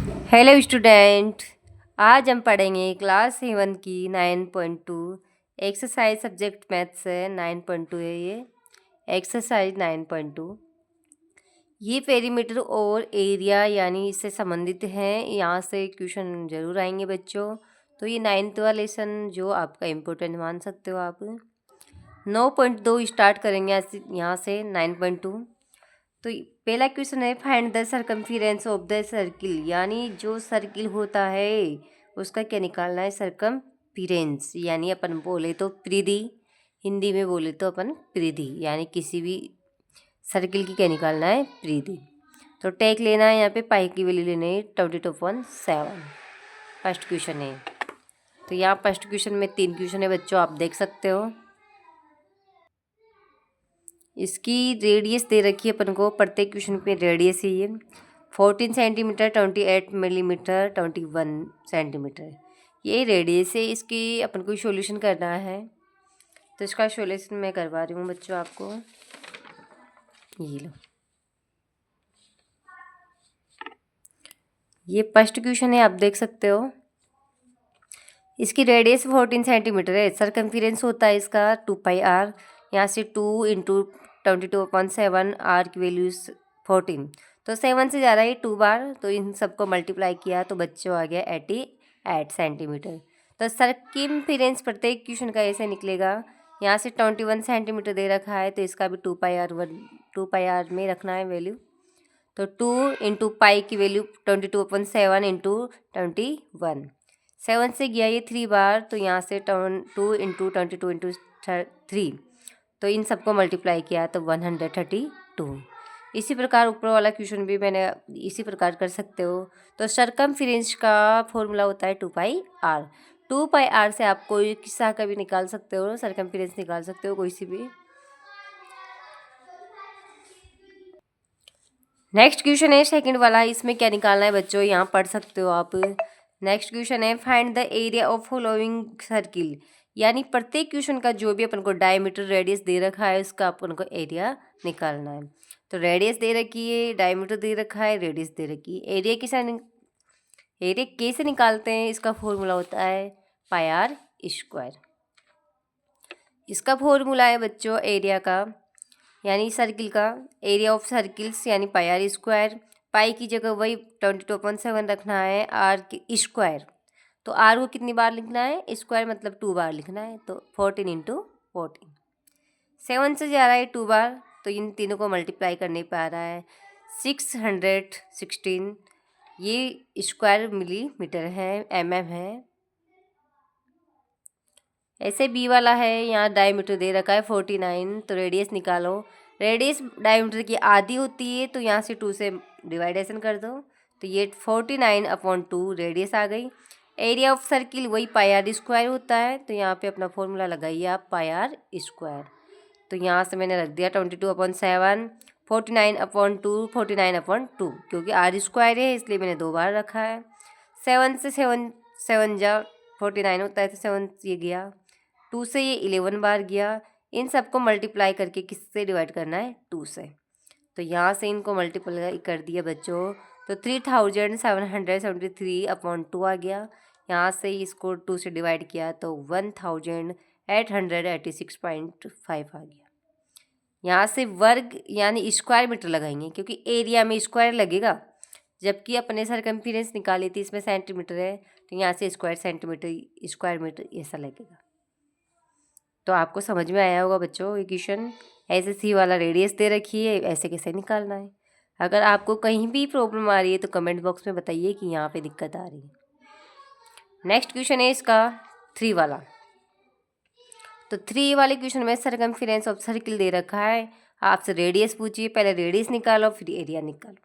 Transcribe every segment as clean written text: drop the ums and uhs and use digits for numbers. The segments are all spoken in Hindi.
Hello student. आज हम पढ़ेंगे क्लास 7 की 9.2 एक्सरसाइज सब्जेक्ट मैथ्स है। 9.2 है ये एक्सरसाइज 9.2। ये पेरीमीटर और एरिया यानी इससे संबंधित हैं। यहाँ से क्वेश्चन जरूर आएंगे बच्चों। तो ये 9th वाला लेसन जो आपका इम्पोर्टेंट मान सकते हो आप। 9.2 स्टार्ट करेंगे यहाँ से 9.2। तो पहला क्वेश्चन है, find the circumference of the circle, यानी जो सर्किल होता है उसका क्या निकालना है, सरकमफिरेंस यानी अपन बोले तो परिधि, हिंदी में बोले तो अपन परिधि, यानी किसी भी सर्किल की क्या निकालना है, परिधि। तो टेक लेना है, यहाँ पे पाई की वैल्यू लेनी है 22.7। फर्स्ट क्वेश्चन है। तो यहाँ फर्स्ट क्वेश्चन में 3 क्वेश्चन है बच्चों, आप देख सकते हो। इसकी रेडियस दे रखी है अपन को, प्रत्येक क्वेश्चन पे रेडियस है ये 14 सेंटीमीटर, 28 मिलीमीटर, 21 सेंटीमीटर, ये रेडियस है। इसकी अपन को सॉल्यूशन करना है, तो इसका सॉल्यूशन मैं करवा रही हूँ बच्चों आपको। ये लो, ये फर्स्ट क्वेश्चन है, आप देख सकते हो। इसकी रेडियस 14 सेंटीमीटर है, सरकमफिरेंस होता है इसका 2πr। यहाँ से 2 इंटू 22.7, आर की वैल्यू 14, तो 7 से जा रहा है 2 बार, तो इन सबको मल्टीप्लाई किया तो बच्चों आ गया 88 सेंटीमीटर। तो सरकमफिरेंस प्रत्येक क्वेश्चन का ऐसे निकलेगा। यहाँ से 21 सेंटीमीटर दे रखा है, तो इसका भी 2πr में रखना है वैल्यू। तो 2 इंटू पाई की वैल्यू 22.7 इंटू 21, 7 से गया ये 3 बार, तो यहाँ से 2 इंटू 22 इंटू 3, तो इन सबको मल्टीप्लाई किया तो 132। इसी प्रकार ऊपर वाला क्वेश्चन भी मैंने इसी प्रकार कर सकते हो। तो सरकमफिरेंस का फॉर्मूला होता है 2πr। 2πr से आप कोई किस्सा का भी निकाल सकते हो, सरकमफिरेंस निकाल सकते हो कोई सी भी। नेक्स्ट क्वेश्चन है सेकंड वाला, इसमें क्या निकालना है बच्चों, यहाँ पढ़ सकते हो आप। नेक्स्ट क्वेश्चन है, find the area of following circle, यानी प्रत्येक क्वेश्चन का जो भी अपन को डायमीटर रेडियस दे रखा है उसका अपन को एरिया निकालना है। तो रेडियस दे रखी है, डायमीटर दे रखा है, रेडियस दे रखी है। एरिया कैसे निकालते हैं, इसका फॉर्मूला होता है πr स्क्वायर। इसका फॉर्मूला है बच्चों एरिया का, यानी सर्किल का एरिया ऑफ सर्किल्स यानी πr स्क्वायर। पाई की जगह वही 22.7 रखना है, आर की स्क्वायर। तो आर को कितनी बार लिखना है, स्क्वायर मतलब 2 बार लिखना है, तो 14 इंटू 14, 7 से जा रहा है 2 बार, तो इन तीनों को मल्टीप्लाई करने पे आ रहा है 616। ये स्क्वायर मिलीमीटर है, है। ऐसे बी वाला है, यहाँ डायमीटर दे रखा है 49, तो रेडियस निकालो। रेडियस डायमीटर की आधी होती है, तो यहाँ से 2 से डिवाइडेशन कर दो, तो ये 49/2 रेडियस आ गई। एरिया ऑफ सर्किल वही πr स्क्वायर होता है, तो यहाँ पे अपना फॉर्मूला लगाइए आप πr स्क्वायर। तो यहाँ से मैंने रख दिया 22/7, 49/2, क्योंकि r स्क्वायर है इसलिए मैंने 2 बार रखा है। 7 से 7 जा 49 होता है, तो 7 ये गया, 2 से ये 11 बार गया। इन सबको मल्टीप्लाई करके किससे डिवाइड करना है, 2 से। तो यहाँ से इनको मल्टीप्लाई कर दिया बच्चों, तो 3773/2 आ गया। यहाँ से इसको 2 से डिवाइड किया तो 1886.5 आ गया। यहाँ से वर्ग यानी स्क्वायर मीटर लगाएंगे, क्योंकि एरिया में स्क्वायर लगेगा, जबकि अपने सरकमफिरेंस निकाली थी इसमें सेंटीमीटर है, तो यहाँ से स्क्वायर सेंटीमीटर स्क्वायर मीटर ऐसा लगेगा। तो आपको समझ में आया होगा बच्चों ये क्वेश्चन। ऐसे सी वाला रेडियस दे रखी है, ऐसे कैसे निकालना है। अगर आपको कहीं भी प्रॉब्लम आ रही है तो कमेंट बॉक्स में बताइए कि यहाँ पे दिक्कत आ रही है। नेक्स्ट क्वेश्चन है इसका 3 वाला। तो 3 वाले क्वेश्चन में सरकमफिरेंस ऑफ सर्किल दे रखा है, आपसे रेडियस पूछिए, पहले रेडियस निकालो फिर एरिया निकालो।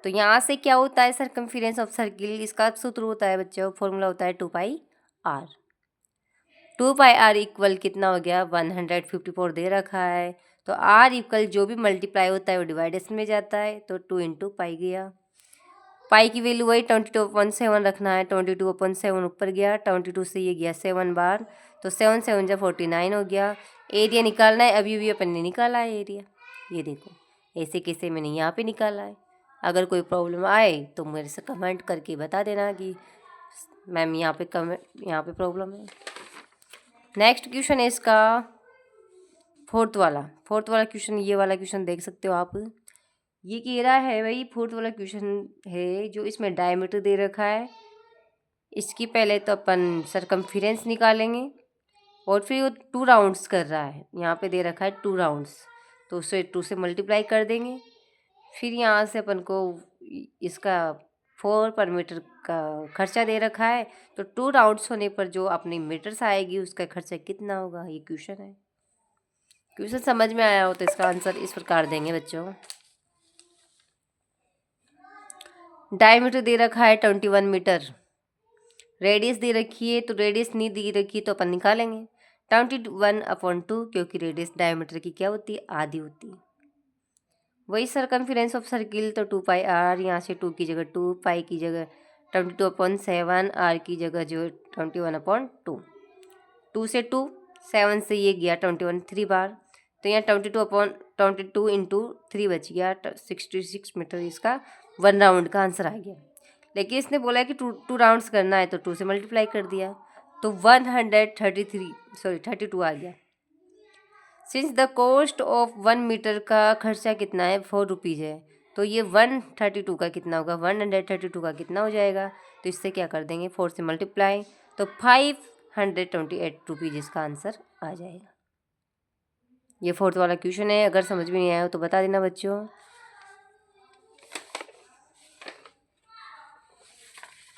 तो यहाँ से क्या होता है सरकमफिरेंस ऑफ सर्किल, इसका सूत्र होता है बच्चों, फॉर्मूला होता है 2πr। 2πr इक्वल कितना हो गया, 154 दे रखा है, तो r इक्वल जो भी मल्टीप्लाई होता है वो डिवाइडेशन में जाता है, तो 2 इंटू पाई गया। पाई की वैल्यू वही 22.7 रखना है, 22.7 ऊपर गया, 22 से ये गया 7 बार, तो 7 7 जा 49 हो गया। एरिया निकालना है, अभी भी अपन ने निकाला है एरिया, ये देखो ऐसे कैसे मैंने यहाँ पे निकाला है। अगर कोई प्रॉब्लम आए तो मेरे से कमेंट करके बता देना कि मैम यहाँ पे प्रॉब्लम है। नेक्स्ट क्वेश्चन है इसका फोर्थ वाला क्वेश्चन, ये वाला क्वेश्चन देख सकते हो आप। ये कह रहा है भाई, फोर्थ वाला क्वेश्चन है जो इसमें डायमीटर दे रखा है, इसकी पहले तो अपन सरकमफेरेंस निकालेंगे और फिर वो 2 राउंड्स कर रहा है, यहाँ पे दे रखा है 2 राउंड्स, तो उसे 2 से मल्टीप्लाई कर देंगे। फिर यहाँ से अपन को इसका 4 पर मीटर का खर्चा दे रखा है, तो 2 राउंड्स होने पर जो अपनी मीटर्स आएगी उसका खर्चा कितना होगा, ये क्वेश्चन है। क्वेश्चन समझ में आया हो तो इसका आंसर इस प्रकार देंगे बच्चों। डायमीटर दे रखा है 21 मीटर, रेडियस दे रखी है, तो रेडियस नहीं दी रखी तो अपन निकालेंगे 21/2, क्योंकि रेडियस डायमीटर की क्या होती है, आधी होती है। वही सरकमफेरेंस ऑफ सर्किल, तो 2πr, यहाँ से 2 की जगह 2, पाई की जगह 22/7, r की जगह जो 21/2, 2 से 2, 7 से ये गया 21 3 बार, तो यहाँ 22 इंटू 3 बच गया 66 मीटर, इसका 1 राउंड का आंसर आ गया। लेकिन इसने बोला है कि 2 राउंड्स करना है, तो 2 से मल्टीप्लाई कर दिया, तो 32 आ गया। Since the cost of 1 metre का खर्चा कितना है, 4 रुपीज़ है, तो ये 132 का कितना होगा, 132 का कितना हो जाएगा, तो इससे क्या कर देंगे 4 से मल्टीप्लाई, तो 528 रुपीज़ इसका आंसर आ जाएगा। ये फोर्थ वाला क्वेश्चन है, अगर समझ में नहीं आया हो तो बता देना बच्चों।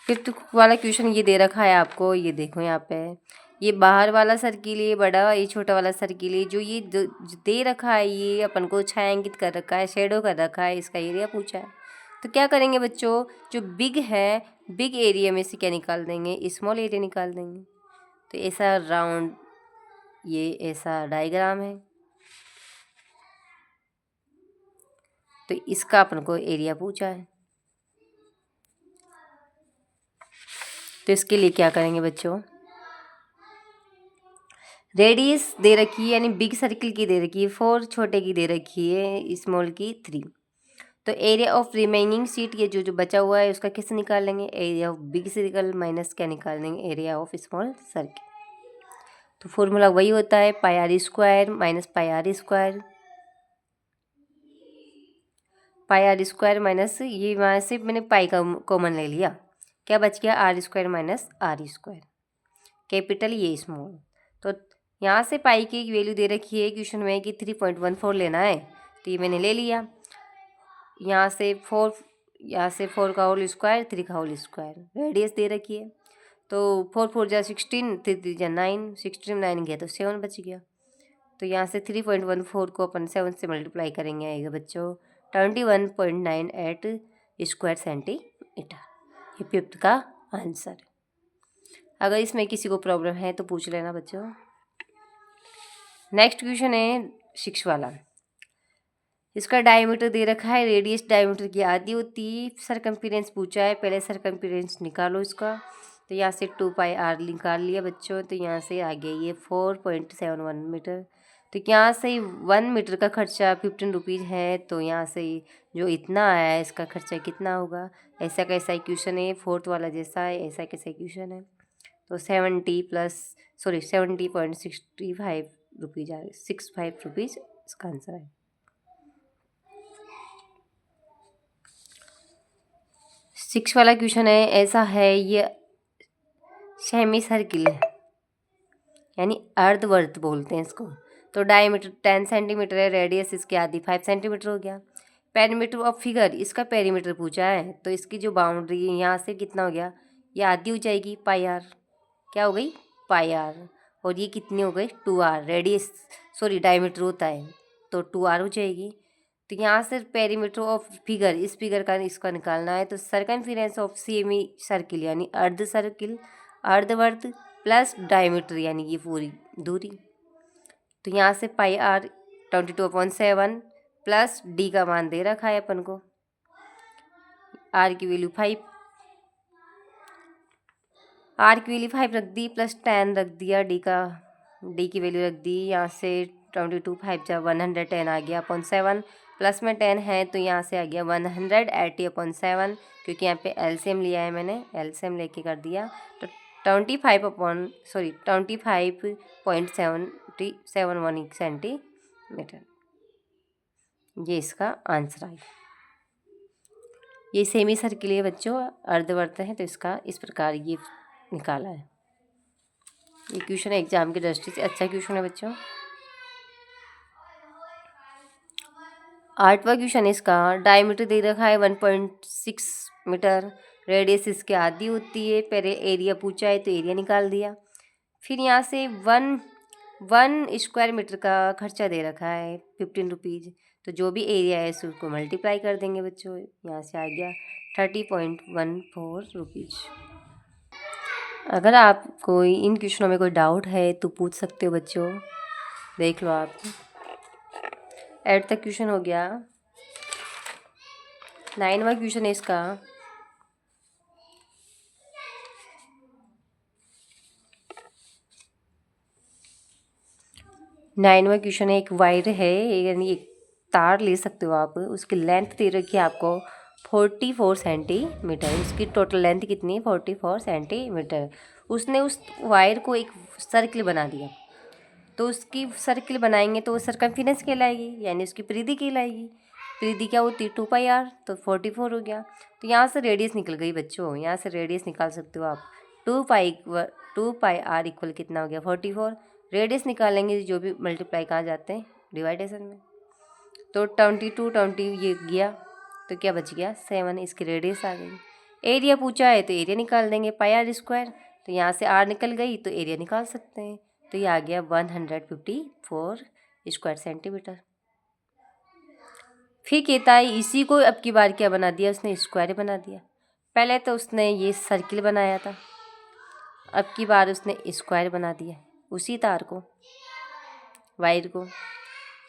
फिफ्थ वाला क्वेश्चन ये दे रखा है आपको, ये देखो यहाँ पे, ये बाहर वाला सर्किल, ये बड़ा, ये छोटा वाला सर्किल, ये जो दे रखा है, ये अपन को छायांकित कर रखा है, शेडो कर रखा है, इसका एरिया पूछा है। तो क्या करेंगे बच्चों, जो बिग है, बिग एरिया में से क्या निकाल देंगे, स्मॉल एरिया निकाल देंगे। तो ऐसा राउंड, ये ऐसा डायग्राम है, तो इसका अपन को एरिया पूछा है। तो इसके लिए क्या करेंगे बच्चों, रेडियस दे रखी है, यानी बिग सर्किल की दे रखी है 4, छोटे की दे रखी है स्मॉल की 3। तो एरिया ऑफ रिमेनिंग सीट, ये जो बचा हुआ है उसका कैसे निकाल लेंगे, area of big circle minus क्या निकाल देंगे, एरिया ऑफ स्मॉल सर्किल। तो फॉर्मूला वही होता है πr² minus πr², πr² minus, ये वहाँ से मैंने पाई का कॉमन ले लिया, क्या बच गया r² माइनस r², कैपिटल ये स्मॉल। तो यहाँ से पाई की वैल्यू दे रखी है क्वेश्चन में कि 3.14 लेना है, तो ये मैंने ले लिया। यहाँ से 4 का होल स्क्वायर, 3 का होल स्क्वायर, रेडियस दे रखी है, तो 4 4 जा 16, 3 3 जा 9, 16 9 गया तो 7 बच गया। तो यहाँ से 3.14 को अपन 7 से मल्टीप्लाई करेंगे, आएगा बच्चों 21.98 स्क्वायर सेंटीमीटर। ये फिफ्थ का आंसर। अगर इसमें किसी को प्रॉब्लम है तो पूछ लेना बच्चों। नेक्स्ट क्वेश्चन है 6 वाला, इसका डायमीटर दे रखा है, रेडियस डायमीटर की आधी होती है, सरकमफेरेंस पूछा है, पहले सरकमफेरेंस निकालो इसका। तो यहाँ से 2πr निकाल लिया बच्चों, तो यहाँ से आ गया ये 4.71 मीटर। तो यहाँ से 1 मीटर का खर्चा 15 रुपीज़ है, तो यहाँ से जो इतना आया है इसका खर्चा कितना होगा। ऐसा कैसा क्वेश्चन है, फोर्थ वाला जैसा है, ऐसा कैसा क्वेश्चन है। तो 70.65 रुपीज़ आ 65 रुपीज़ इसका आंसर है। सिक्स वाला क्वेश्चन है, ऐसा है, ये सेमी सर्किल है, यानी अर्धवर्त बोलते हैं इसको। तो डायमीटर 10 सेंटीमीटर है, रेडियस इसकी आधी 5 सेंटीमीटर हो गया। पेरीमीटर ऑफ फिगर, इसका पेरीमीटर पूछा है, तो इसकी जो बाउंड्री है यहाँ से कितना हो गया, ये आधी हो जाएगी πr, क्या हो गई πr, और ये कितनी हो गई 2r, रेडियस डायमीटर होता है तो 2r हो जाएगी। तो यहाँ से पेरीमीटर ऑफ फिगर, इस फिगर का इसका निकालना है, तो सरकमफेरेंस ऑफ सेमी सर्किल यानी अर्ध सर्किल, अर्धवर्त प्लस डायमीटर यानी ये पूरी दूरी। तो यहाँ से πr 22/7 प्लस d का मान दे रखा है अपन को, r की वैल्यू 5, r की वैल्यू 5 रख दी, प्लस 10 रख दिया, d की वैल्यू रख दी। यहाँ से 22 5 जा 110 आ गया 0.7, प्लस में 10 है तो यहाँ से आ गया 180/7, क्योंकि यहाँ पे एलसीएम लिया है मैंने, एलसीएम लेके कर दिया तो 25.71 सेंटीमीटर, ये इसका आंसर आएगा। ये सेमी सर्किल है बच्चों, अर्धवर्त है, तो इसका इस प्रकार ये निकाला है। ये क्वेश्चन एग्जाम की दृष्टि से अच्छा क्वेश्चन है बच्चों। 8वां क्वेश्चन है इसका, डायमीटर दे रखा है 1.6 मीटर, रेडियस इसके आधी होती है, पहले एरिया पूछा है तो एरिया निकाल दिया। फिर यहाँ से वन स्क्वायर मीटर का खर्चा दे रखा है 15 रुपीज़, तो जो भी एरिया है उसको मल्टीप्लाई कर देंगे बच्चों, यहाँ से आ गया 30.14 रुपीज़। अगर आप कोई इन क्वेश्चनों में कोई डाउट है तो पूछ सकते हो बच्चों, देख लो आप। 8 तक क्वेश्चन हो गया। 9वां क्वेश्चन है इसका, एक वायर है, यानी एक तार ले सकते हो आप, उसकी लेंथ दे रखी है आपको 44 सेंटीमीटर, उसकी टोटल लेंथ कितनी है 44 सेंटीमीटर। उसने उस वायर को एक सर्किल बना दिया, तो उसकी सर्किल बनाएंगे तो वो सरकमफेरेंस कहलाएगी, यानी उसकी परिधि कहलाएगी। परिधि क्या होती है 2πr, तो 44 हो गया। तो यहाँ से रेडियस निकल गई बच्चों, यहाँ से रेडियस निकाल सकते हो आप। 2πr इक्वल कितना हो गया 44। रेडियस निकालेंगे जो भी मल्टीप्लाई कहाँ जाते हैं डिवाइडेशन में, तो 20 ये गया, तो क्या बच गया 7, इसकी रेडियस आ गई। एरिया पूछा है तो एरिया निकाल देंगे πr², तो यहाँ से r निकल गई तो एरिया निकाल सकते हैं, तो ये आ गया 154 स्क्वायर सेंटीमीटर। फिर कहता है इसी को अब की बार क्या बना दिया उसने, स्क्वायर बना दिया। पहले तो उसने ये सर्किल बनाया था, अब की बार उसने स्क्वायर बना दिया उसी तार को, वायर को,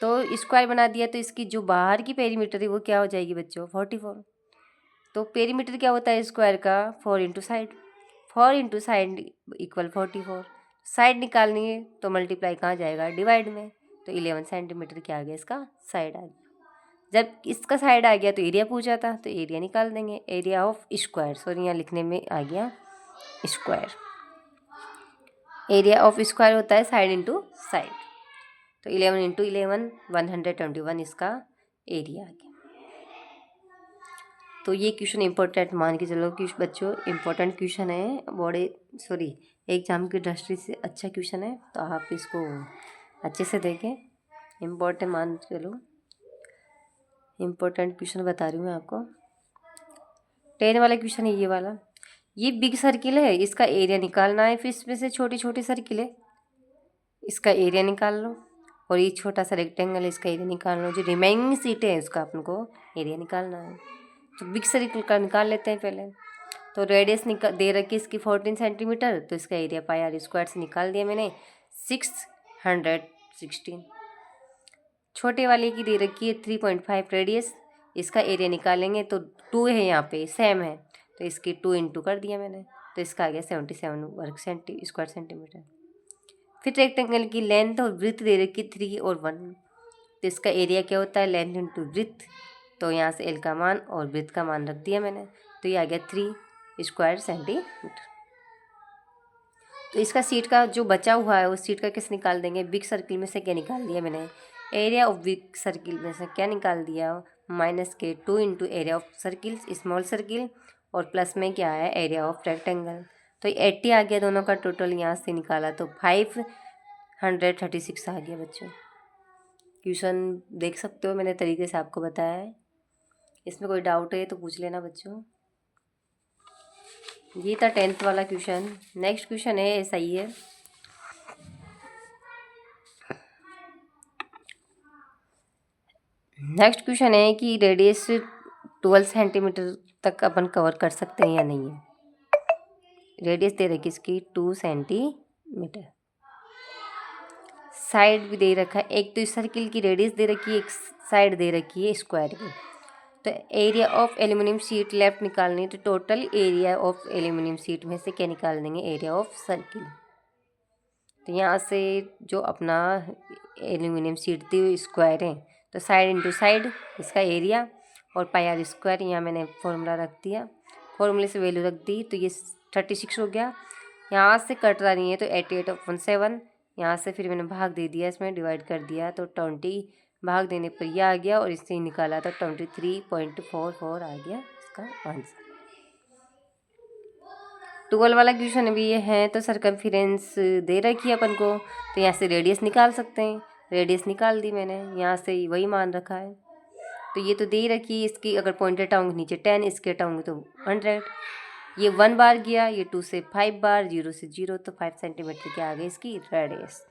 तो स्क्वायर बना दिया। तो इसकी जो बाहर की पेरीमीटर है वो क्या हो जाएगी बच्चों 44। तो पेरीमीटर क्या होता है स्क्वायर का 4 into side, 4 into side equal 44। Side निकालनी है तो मल्टीप्लाई कहाँ जाएगा डिवाइड में, तो 11 सेंटीमीटर क्या आ गया इसका साइड आ गया। जब इसका साइड आ गया तो एरिया पूछा था, तो एरिया निकाल देंगे, एरिया ऑफ स्क्वायर, सॉरी यहाँ लिखने में आ गया स्क्वायर। एरिया ऑफ स्क्वायर होता है साइड इंटू साइड, तो 11 इंटू 11 121 इसका एरिया आ गया। तो ये क्वेश्चन इंपॉर्टेंट मान के चलो कि बच्चों इंपॉर्टेंट क्वेश्चन है, एग्जाम की दृष्टि से अच्छा क्वेश्चन है, तो आप इसको अच्छे से देखें, इम्पोर्टेंट मान के चलो। इम्पोर्टेंट क्वेश्चन बता रही हूँ मैं आपको। 10 वाला क्वेश्चन है ये वाला। ये बिग सर्किल है, इसका एरिया निकालना है, फिर इसमें से छोटी छोटी सर्किल है, इसका एरिया निकाल लो, और ये छोटा सा रेक्टेंगल है इसका एरिया निकाल लो, जो रिमेनिंग सीट है उसका अपन को एरिया निकालना है। तो बिग सर्किल का निकाल लेते हैं पहले। तो रेडियस दे रखी है इसकी 14 सेंटीमीटर, तो इसका एरिया πr² से निकाल दिया मैंने 616। छोटे वाले की दे रखी है 3.5 रेडियस, इसका एरिया निकालेंगे तो 2 है यहाँ पे सेम है, तो इसकी 2 इंटू कर दिया मैंने, तो इसका आ गया 77 वर्ग स्क्वायर सेंटीमीटर। फिर रेक्टेंगल की लेंथ और ब्रिथ दे रखी 3 और 1, तो इसका एरिया क्या होता है लेंथ इंटू ब्रिथ, तो यहाँ से एल का मान और ब्रिथ का मान रख दिया मैंने, तो ये आ गया 3 स्क्वायर सेंटीमीटर। तो इसका सीट का जो बचा हुआ है उस सीट का किस निकाल देंगे, बिग सर्किल में से क्या निकाल दिया मैंने, एरिया ऑफ बिग सर्किल में से क्या निकाल दिया -2 into area of circle small circle, और प्लस में क्या है एरिया ऑफ रेक्टेंगल, तो 80 आ गया दोनों का टोटल, यहाँ से निकाला तो 536 आ गया बच्चों। क्वेश्चन देख सकते हो मैंने तरीके से आपको बताया है, इसमें कोई डाउट है तो पूछ लेना बच्चों। ये था 10th वाला क्वेश्चन। नेक्स्ट क्वेश्चन है ऐसा ही है। नेक्स्ट क्वेश्चन है कि रेडियस 12 सेंटीमीटर तक अपन कवर कर सकते हैं या नहीं है। रेडियस दे रखी इसकी 2 सेंटीमीटर, साइड भी दे रखा है, एक तो इस सर्किल की रेडियस दे रखी है, एक साइड दे रखी है स्क्वायर की। तो area of aluminium sheet left निकालनी है, तो total area of aluminium sheet में से क्या निकाल देंगे एरिया ऑफ सर्किल। तो यहाँ से जो अपना एल्यूमिनियम शीट थी स्क्वायर है, तो तो साइड इंटू साइड इसका एरिया और पाई आर स्क्वायर, यहाँ मैंने फॉर्मूला रख दिया, फॉर्मूले से वैल्यू रख दी, तो ये 36 हो गया। यहाँ से कट रहा नहीं है तो 88/7, यहाँ से फिर मैंने भाग दे दिया, इसमें डिवाइड कर दिया तो 20 भाग देने पर यह आ गया और इससे निकाला तो 23.44 आ गया इसका आंसर। 12 वाला क्वेश्चन भी ये है, तो सरकमफेरेंस दे रखी है अपन को, तो यहाँ से रेडियस निकाल सकते हैं। रेडियस निकाल दी मैंने, यहाँ से वही मान रखा है, तो ये तो दे ही रखी है। इसकी अगर पॉइंट हटाऊंगी नीचे 10, इसके हटाऊंगी तो 100। ये 1 बार गया, ये 2 से 5 बार, 0 से 0, तो 5 सेंटीमीटर के आगे इसकी रेडियस।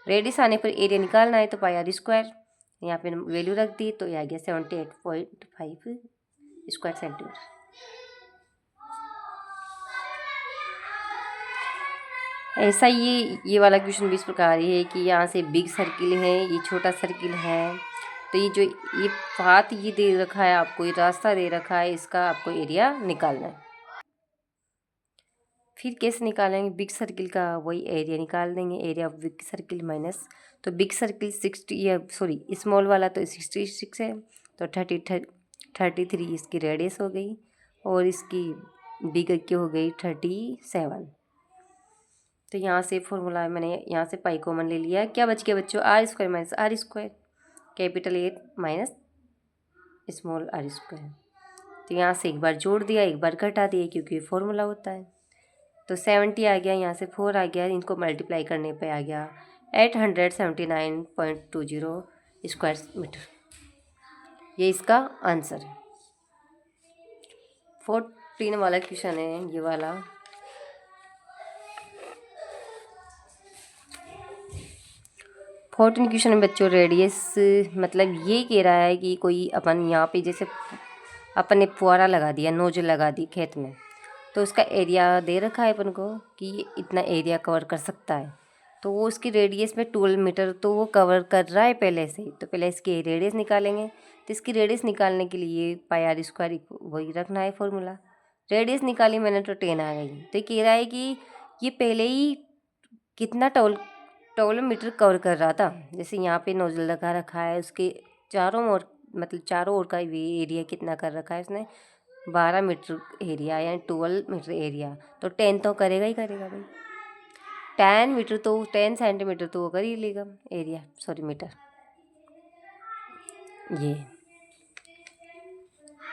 रेडियस आने पर एरिया निकालना है, तो पाई आर स्क्वायर, यहाँ पे वैल्यू रख दी, तो ये आ गया 78.5 स्क्वायर सेंटीमीटर। ऐसा ये वाला क्वेश्चन भी इस प्रकार है कि यहाँ से बिग सर्किल है, ये छोटा सर्किल है, तो ये जो ये पाथ ये दे रखा है आपको, ये रास्ता दे रखा है, इसका आपको एरिया निकालना है। फिर कैसे निकालेंगे? बिग सर्किल का वही एरिया निकाल देंगे, area of big circle minus, तो बिग सर्किल 60 या सॉरी स्मॉल वाला तो 66 है, तो 33 इसकी रेडियस हो गई और इसकी बिग की हो गई 37। तो यहाँ से फॉर्मूला मैंने यहाँ से पाई कॉमन ले लिया, क्या बच गया बच्चों? R square minus R square, capital A minus small R square. तो यहाँ से एक बार जोड़ दिया, एक बार घटा दिया, क्योंकि फॉर्मूला होता है। तो 70 आ गया, यहाँ से 4 आ गया, इनको मल्टीप्लाई करने पे आ गया 879.20 स्क्वायर मीटर। ये इसका आंसर है। 14 वाला क्वेश्चन है ये वाला। फोर्टीन क्वेश्चन में बच्चों रेडियस मतलब ये कह रहा है कि कोई अपन यहाँ पे जैसे अपन ने फुहारा लगा दिया, नोजल लगा दी खेत में, तो उसका एरिया दे रखा है अपन को कि ये इतना एरिया कवर कर सकता है, तो वो उसकी रेडियस में 12 मीटर तो वो कवर कर रहा है पहले से ही। तो पहले इसकी रेडियस निकालेंगे, तो इसकी रेडियस निकालने के लिए पाई आर स्क्वायर वही रखना है फॉर्मूला। रेडियस निकाली मैंने तो 10 आ गई, तो ये कह रहा है कि ये पहले ही कितना 12 मीटर कवर कर रहा था। जैसे यहाँ पे नोजल लगा रखा है, उसके चारों ओर मतलब चारों ओर का एरिया कितना कर रखा है उसने? 12 मीटर एरिया, यानी 12 मीटर एरिया, तो 10 तो करेगा ही करेगा भाई। 10 मीटर तो 10 सेंटीमीटर तो वो कर ही लेगा एरिया, सॉरी मीटर। ये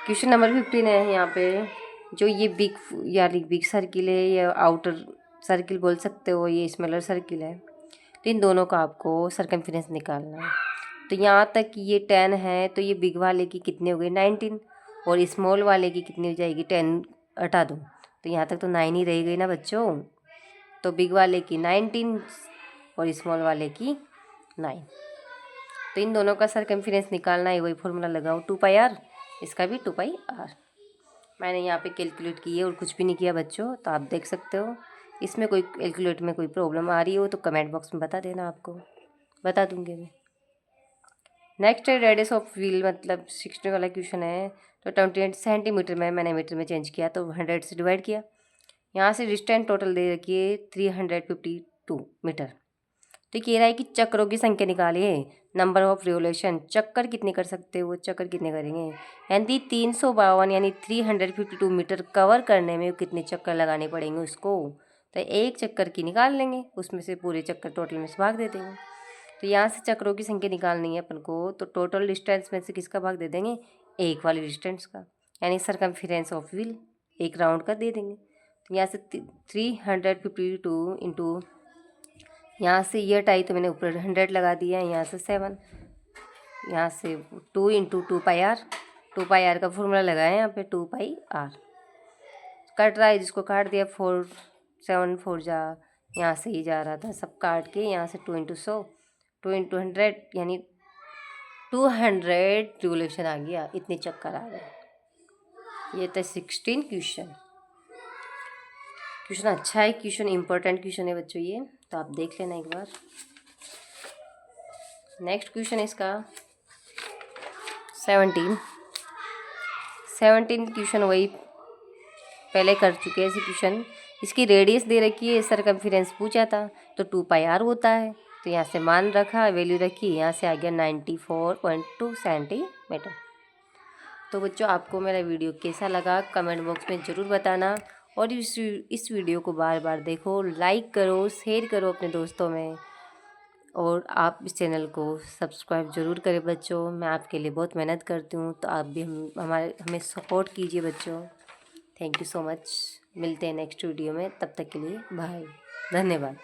क्वेश्चन नंबर 15 है यहाँ पे, जो ये बिग सर्किल है या आउटर सर्किल बोल सकते हो, ये स्मॉलर सर्किल है, तो इन दोनों का आपको सरकमफेरेंस निकालना है। तो यहाँ तक ये 10 है, तो ये बिग वाले की कितनी हो गई? 19, और स्मॉल वाले की कितनी हो जाएगी? 10 हटा दो, तो यहाँ तक तो 9 ही रह गई ना बच्चों। तो बिग वाले की 19 और स्मॉल वाले की 9, तो इन दोनों का सरकमफेरेंस निकालना है, वही फॉर्मूला लगाओ 2πr, इसका भी 2πr। मैंने यहाँ पे कैलकुलेट किए और कुछ भी नहीं किया बच्चों, तो आप देख सकते हो। इसमें कोई कैलकुलेट में कोई प्रॉब्लम आ रही हो तो कमेंट बॉक्स में बता देना, आपको बता दूंगी मैं। नेक्स्ट है रेडियस ऑफ व्हील, मतलब 60 वाला क्वेश्चन है। तो 28 सेंटीमीटर में मैंने मीटर में चेंज किया, तो 100 से डिवाइड किया। यहाँ से डिस्टेंस टोटल दे रखिए 352 मीटर। तो कह रहा है कि चक्रों की संख्या निकालिए, नंबर ऑफ रिवोल्यूशन, चक्कर कितने कर सकते हो, वो चक्कर कितने करेंगे, यानी 352 यानी 352 मीटर कवर करने में कितने चक्कर लगाने पड़ेंगे उसको। तो एक चक्कर की निकाल लेंगे, उसमें से पूरे चक्कर टोटल में से भाग दे देंगे। तो यहाँ से चक्रों की संख्या निकालनी है अपन को, तो टोटल डिस्टेंस में से किसका भाग दे देंगे? एक वाली डिस्टेंस का, यानी सरकमफेरेंस ऑफ व्हील एक राउंड का दे देंगे। तो यहाँ से 352 इंटू, यहाँ से ये हटाई तो मैंने ऊपर 100 लगा दिया, यहाँ से 7, यहाँ से 2 इंटू 2πr, 2πr का फॉर्मूला लगाया यहाँ पे 2πr। कट रहा है, जिसको काट दिया 4 7 4 जा, यहाँ से ही जा रहा था, सब काट के यहाँ से 2 इंटू 100, 2 इंटू 100 यानी 200 रिवोल्यूशन आ गया, इतने चक्कर आ गए। ये था 16 क्वेश्चन अच्छा है, क्वेश्चन इंपॉर्टेंट क्वेश्चन है बच्चों ये, तो आप देख लेना एक बार। नेक्स्ट क्वेश्चन इसका 17 क्वेश्चन वही पहले कर चुके हैं ऐसे क्वेश्चन। इसकी रेडियस दे रखी है, सरकमफेरेंस पूछा था, तो 2πr होता है। तो यहाँ से मान रखा, वैल्यू रखी, यहाँ से आ गया 94.2 सेंटीमीटर। तो बच्चों आपको मेरा वीडियो कैसा लगा कमेंट बॉक्स में ज़रूर बताना, और इस वीडियो को बार बार देखो, लाइक करो, शेयर करो अपने दोस्तों में, और आप इस चैनल को सब्सक्राइब ज़रूर करें बच्चों। मैं आपके लिए बहुत मेहनत करती हूँ, तो आप भी हमें सपोर्ट कीजिए बच्चों। Thank you so much. मिलते हैं नेक्स्ट वीडियो में, तब तक के लिए बाय, धन्यवाद।